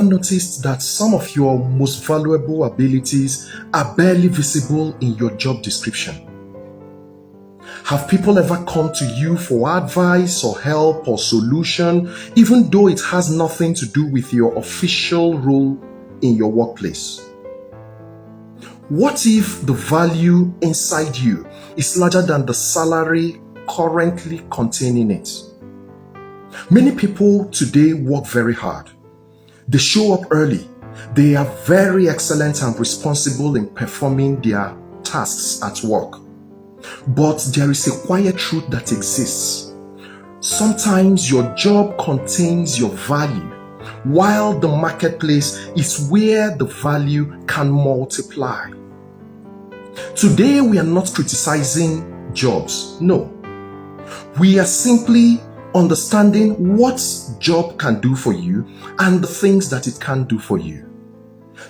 noticed that some of your most valuable abilities are barely visible in your job description? Have people ever come to you for advice or help or solution, even though it has nothing to do with your official role in your workplace? What if the value inside you is larger than the salary currently containing it? Many people today work very hard. They show up early. They are very excellent and responsible in performing their tasks at work. But there is a quiet truth that exists. Sometimes your job contains your value, while the marketplace is where the value can multiply. Today, we are not criticizing jobs. No. We are simply understanding what job can do for you and the things that it can do for you.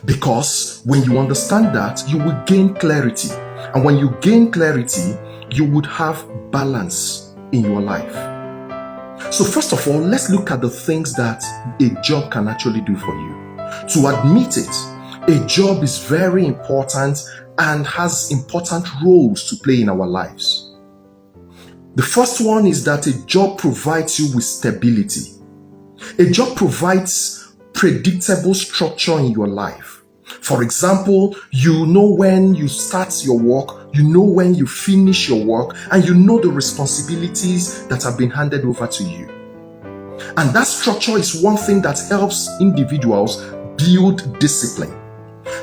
Because when you understand that, you will gain clarity. And when you gain clarity, you would have balance in your life. So first of all, let's look at the things that a job can actually do for you. To admit it, a job is very important and has important roles to play in our lives. The first one is that a job provides you with stability. A job provides predictable structure in your life. For example, you know when you start your work, you know when you finish your work, and you know the responsibilities that have been handed over to you. And that structure is one thing that helps individuals build discipline.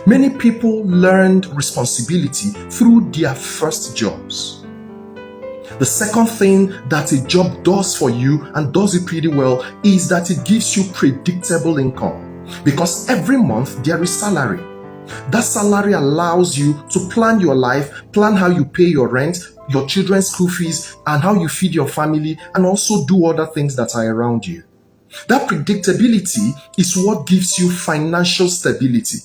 Many people learned responsibility through their first jobs. The second thing that a job does for you, and does it pretty well, is that it gives you predictable income. Because every month there is salary. That salary allows you to plan your life, plan how you pay your rent, your children's school fees, and how you feed your family, and also do other things that are around you. That predictability is what gives you financial stability.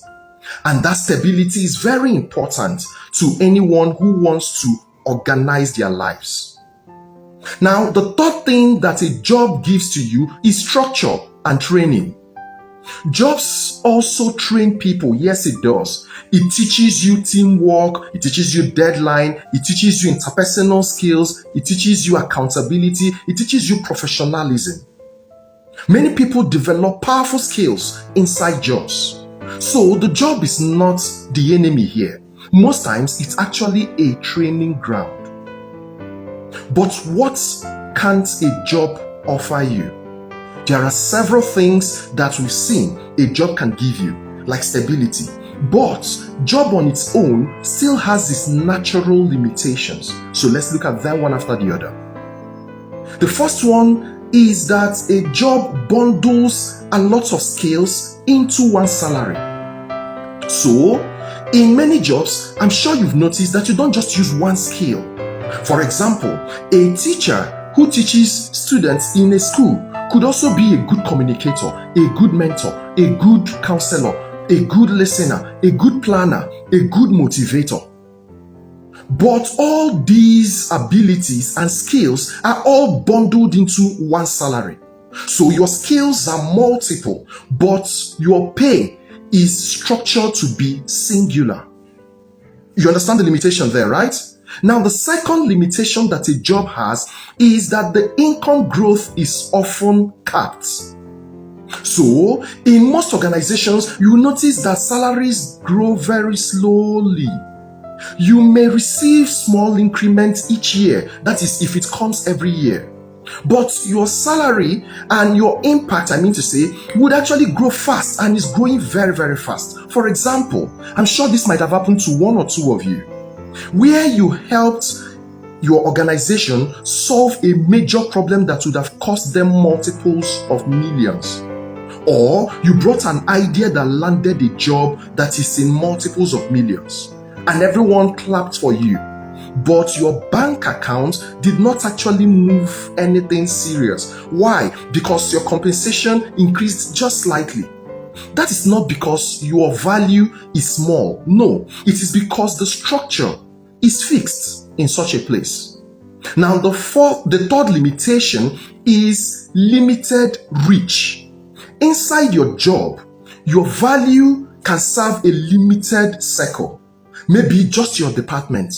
And that stability is very important to anyone who wants to organize their lives. Now, the third thing that a job gives to you is structure and training. Jobs also train people. Yes, it does. It teaches you teamwork, it teaches you deadline, it teaches you interpersonal skills, it teaches you accountability, it teaches you professionalism. Many people develop powerful skills inside jobs. So the job is not the enemy here. Most times it's actually a training ground. But what can't a job offer you? There are several things that we've seen a job can give you, like stability. But job on its own still has its natural limitations. So let's look at them one after the other. The first one is that a job bundles a lot of skills into one salary. So, in many jobs, I'm sure you've noticed that you don't just use one skill. For example, a teacher who teaches students in a school could also be a good communicator, a good mentor, a good counselor, a good listener, a good planner, a good motivator. But all these abilities and skills are all bundled into one salary. So your skills are multiple, but your pay is structured to be singular. You understand the limitation there, right? Now, the second limitation that a job has is that the income growth is often capped. So, in most organizations, you will notice that salaries grow very slowly. You may receive small increments each year, that is, if it comes every year. But your salary and your impact, would actually grow fast, and is growing very, very fast. For example, I'm sure this might have happened to one or two of you, where you helped your organization solve a major problem that would have cost them multiples of millions. Or you brought an idea that landed a job that is in multiples of millions, and everyone clapped for you. But your bank account did not actually move anything serious. Why? Because your compensation increased just slightly. That is not because your value is small. No, it is because the structure is fixed in such a place. Now, the third limitation is limited reach. Inside your job, Your value can serve a limited circle, maybe just your department,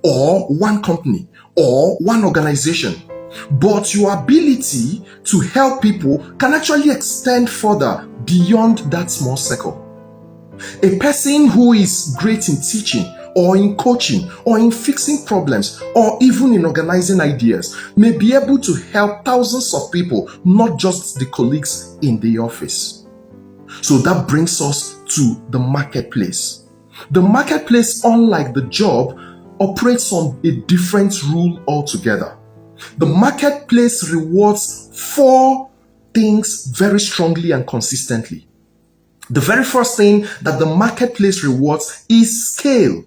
or one company, or one organization. But your ability to help people can actually extend further beyond that small circle. A person who is great in teaching, or in coaching, or in fixing problems, or even in organizing ideas, may be able to help thousands of people, not just the colleagues in the office. So that brings us to the marketplace. The marketplace, unlike the job, operates on a different rule altogether. The marketplace rewards 4 things very strongly and consistently. The very first thing that the marketplace rewards is scale.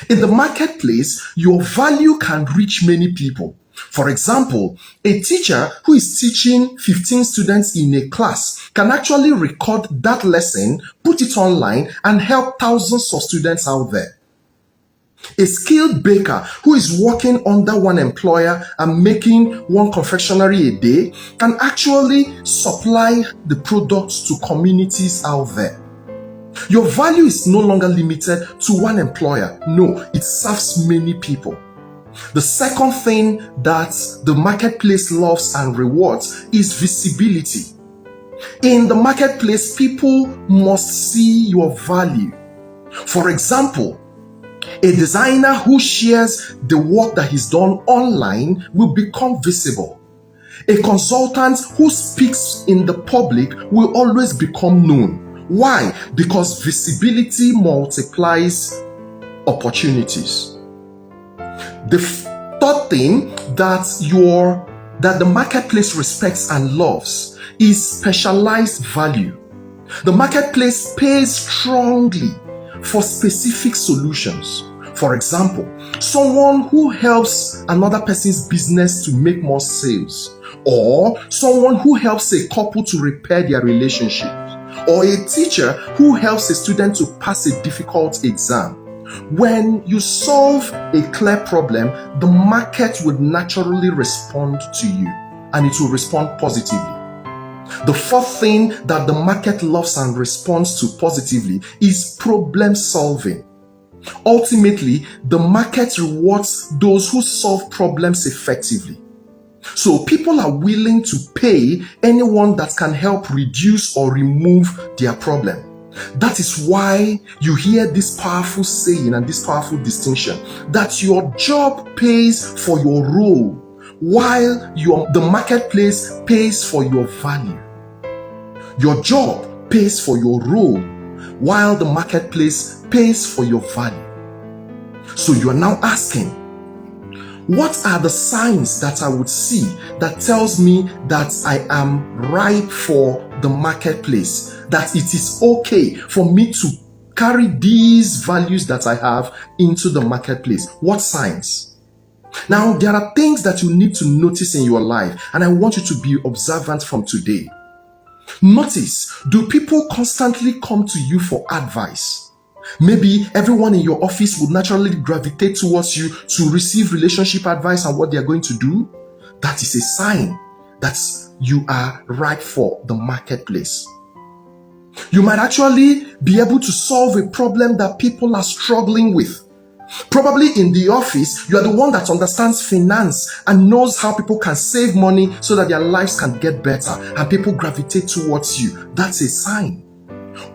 In the marketplace, your value can reach many people. For example, a teacher who is teaching 15 students in a class can actually record that lesson, put it online, and help thousands of students out there. A skilled baker who is working under one employer and making 1 confectionery a day can actually supply the products to communities out there. Your value is no longer limited to one employer. No, it serves many people. The second thing that the marketplace loves and rewards is visibility. In the marketplace, people must see your value. For example, a designer who shares the work that he's done online will become visible. A consultant who speaks in the public will always become known. Why? Because visibility multiplies opportunities. The third thing that the marketplace respects and loves is specialized value. The marketplace pays strongly for specific solutions. For example, someone who helps another person's business to make more sales, or someone who helps a couple to repair their relationship, or a teacher who helps a student to pass a difficult exam. When you solve a clear problem, the market would naturally respond to you, and it will respond positively. The fourth thing that the market loves and responds to positively is problem solving. Ultimately, the market rewards those who solve problems effectively. So people are willing to pay anyone that can help reduce or remove their problem. That is why you hear this powerful saying and this powerful distinction that your job pays for your role, while the marketplace pays for your value. Your job pays for your role, while the marketplace pays for your value. So you are now asking, what are the signs that I would see that tells me that I am ripe for the marketplace, that it is okay for me to carry these values that I have into the marketplace? What signs? Now, there are things that you need to notice in your life, and I want you to be observant from today. Notice, do people constantly come to you for advice? Maybe everyone in your office would naturally gravitate towards you to receive relationship advice on what they are going to do. That is a sign that you are ripe for the marketplace. You might actually be able to solve a problem that people are struggling with. Probably in the office, you are the one that understands finance and knows how people can save money so that their lives can get better, and people gravitate towards you. That's a sign.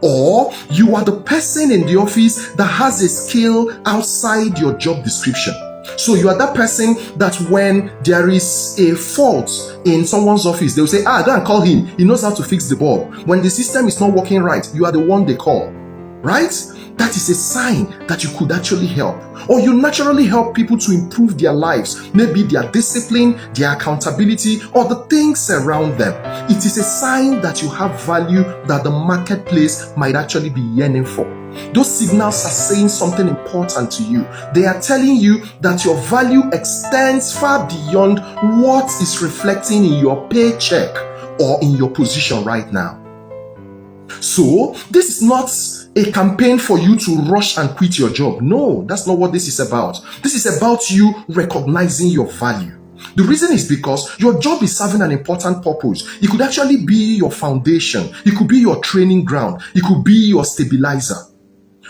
Or you are the person in the office that has a skill outside your job description. So you are that person that when there is a fault in someone's office, they will say, go and call him. He knows how to fix the bulb. When the system is not working right, you are the one they call. Right? That is a sign that you could actually help. Or you naturally help people to improve their lives, maybe their discipline, their accountability, or the things around them. It is a sign that you have value that the marketplace might actually be yearning for. Those signals are saying something important to you. They are telling you that your value extends far beyond what is reflecting in your paycheck or in your position right now. So, this is not a campaign for you to rush and quit your job. No, that's not what this is about. This is about you recognizing your value. The reason is because your job is serving an important purpose. It could actually be your foundation. It could be your training ground. It could be your stabilizer.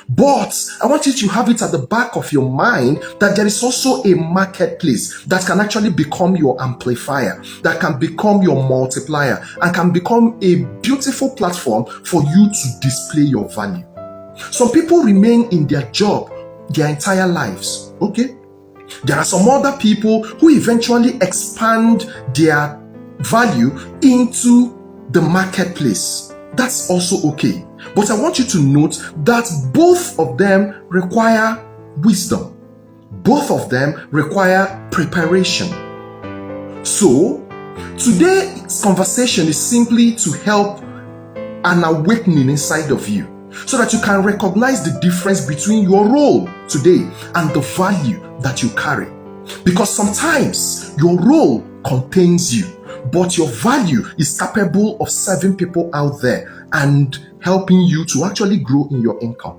But I want you to have it at the back of your mind that there is also a marketplace that can actually become your amplifier, that can become your multiplier, and can become a beautiful platform for you to display your value. Some people remain in their job their entire lives, okay? There are some other people who eventually expand their value into the marketplace. That's also okay. But I want you to note that both of them require wisdom. Both of them require preparation. So, today's conversation is simply to help an awakening inside of you so that you can recognize the difference between your role today and the value that you carry. Because sometimes your role contains you, but your value is capable of serving people out there and helping you to actually grow in your income.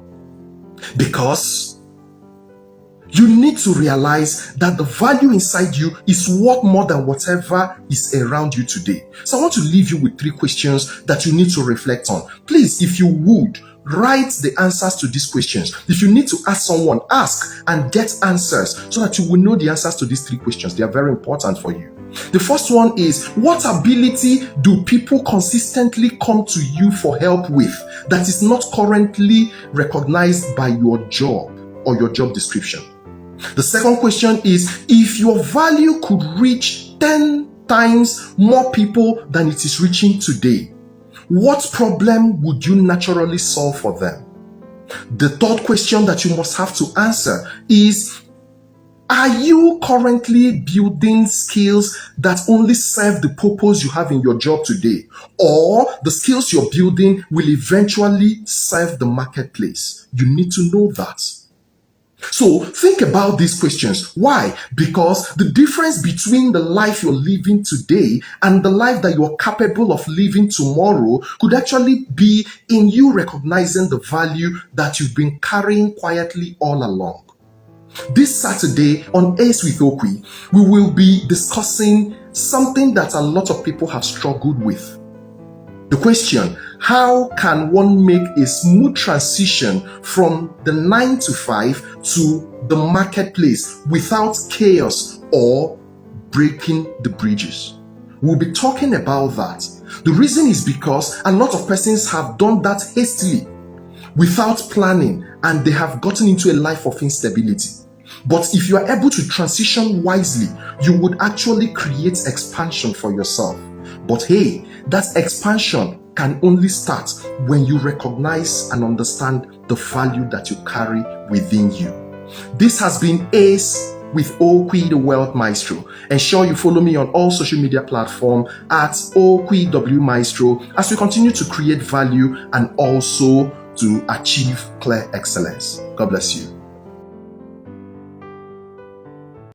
Because you need to realize that the value inside you is worth more than whatever is around you today. So I want to leave you with 3 questions that you need to reflect on. Please, if you would, write the answers to these questions. If you need to ask someone, ask and get answers so that you will know the answers to these 3 questions. They are very important for you. The first one is, what ability do people consistently come to you for help with that is not currently recognized by your job or your job description? The second question is, if your value could reach 10 times more people than it is reaching today, what problem would you naturally solve for them? The third question that you must have to answer is, are you currently building skills that only serve the purpose you have in your job today? Or the skills you're building will eventually serve the marketplace? You need to know that. So think about these questions. Why? Because the difference between the life you're living today and the life that you're capable of living tomorrow could actually be in you recognizing the value that you've been carrying quietly all along. This Saturday on Ace with Okwi, we will be discussing something that a lot of people have struggled with. The question, how can one make a smooth transition from the 9 to 5 to the marketplace without chaos or breaking the bridges? We'll be talking about that. The reason is because a lot of persons have done that hastily, without planning, and they have gotten into a life of instability. But if you are able to transition wisely, you would actually create expansion for yourself. But hey, that expansion can only start when you recognize and understand the value that you carry within you. This has been Ace with Okwi the Wealth Maestro. Ensure you follow me on all social media platforms at Okwi W Maestro as we continue to create value and also to achieve clear excellence. God bless you.